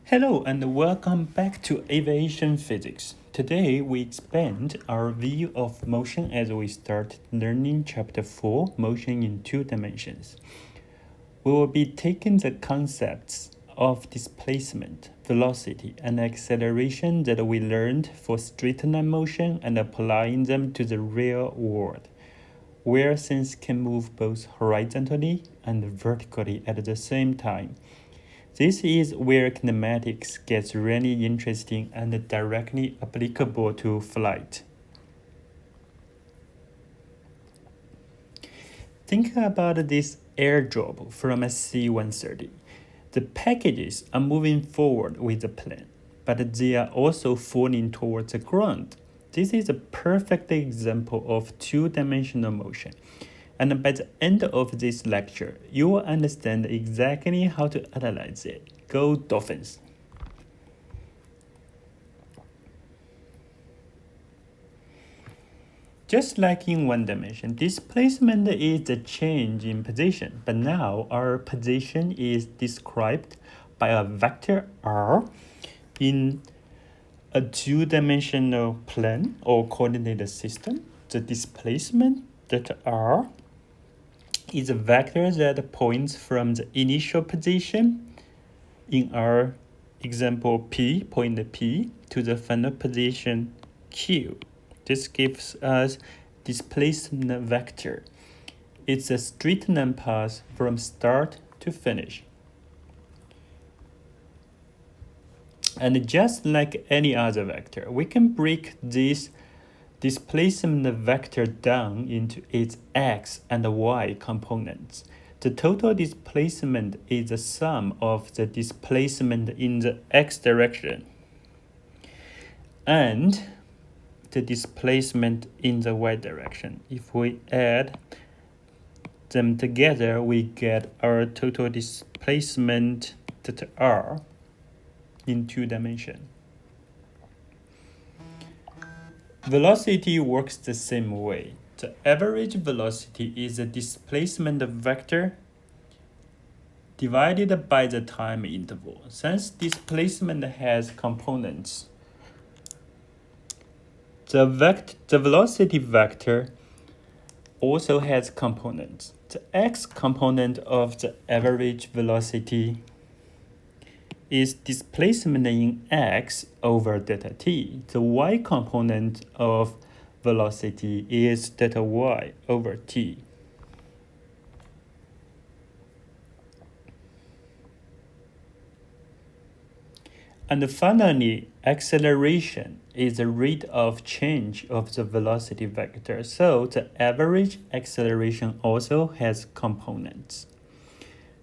Hello and welcome back to Aviation Physics. Today we expand our view of motion as we start learning Chapter 4, Motion in Two Dimensions. We will be taking the concepts of displacement, velocity, and acceleration that we learned for straight line motion and applying them to the real world, where things can move both horizontally and vertically at the same time. This is where kinematics gets really interesting and directly applicable to flight. Think about this airdrop from a C-130. The packages are moving forward with the plane, but they are also falling towards the ground. This is a perfect example of two-dimensional motion. And by the end of this lecture, you will understand exactly how to analyze it. Go Dolphins! Just like in one dimension, displacement is the change in position, but now our position is described by a vector r in a two-dimensional plane or coordinate system. The displacement that r is a vector that points from the initial position in our example P, point P, to the final position Q. This gives us displacement vector. It's a straight line path from start to finish. And just like any other vector, we can break this displacement vector down into its x and y components. The total displacement is the sum of the displacement in the x direction and the displacement in the y direction. If we add them together, we get our total displacement that r in two dimensions. Velocity works the same way. The average velocity is a displacement vector divided by the time interval. Since displacement has components, the velocity vector also has components. The x component of the average velocity is displacement in x over delta t. The y component of velocity is delta y over t. And finally, acceleration is the rate of change of the velocity vector. So the average acceleration also has components.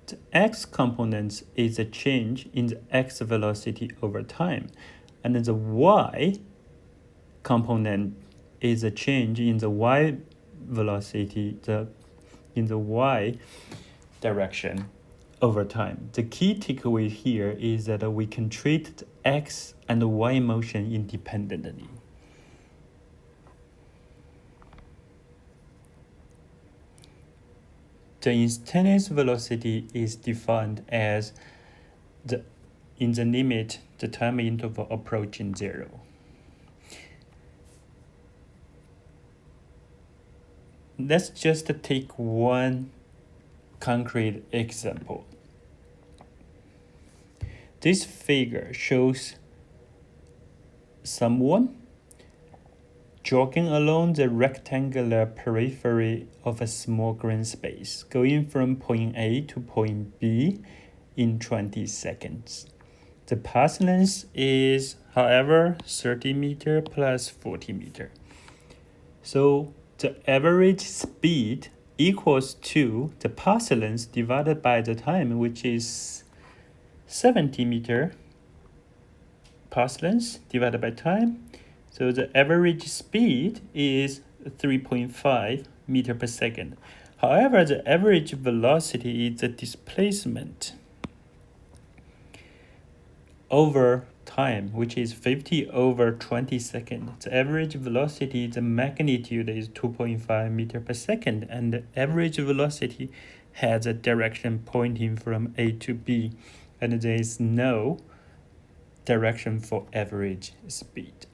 The x component is a change in the x velocity over time, and the y component is a change in the y velocity in the y direction over time. The key takeaway here is that we can treat the x and the y motion independently. The instantaneous velocity is defined as in the limit the time interval approaching zero. Let's just take one concrete example. This figure shows someone jogging along the rectangular periphery of a small green space, going from point A to point B in 20 seconds. The path length is, however, 30 meter plus 40 meter. So the average speed equals to the path length divided by the time, which is 70 meter path length divided by time. So the average speed is 3.5 meter per second. However, the average velocity is the displacement over time, which is 50 over 20 seconds. The average velocity, the magnitude is 2.5 meter per second, and the average velocity has a direction pointing from A to B, and there is no direction for average speed.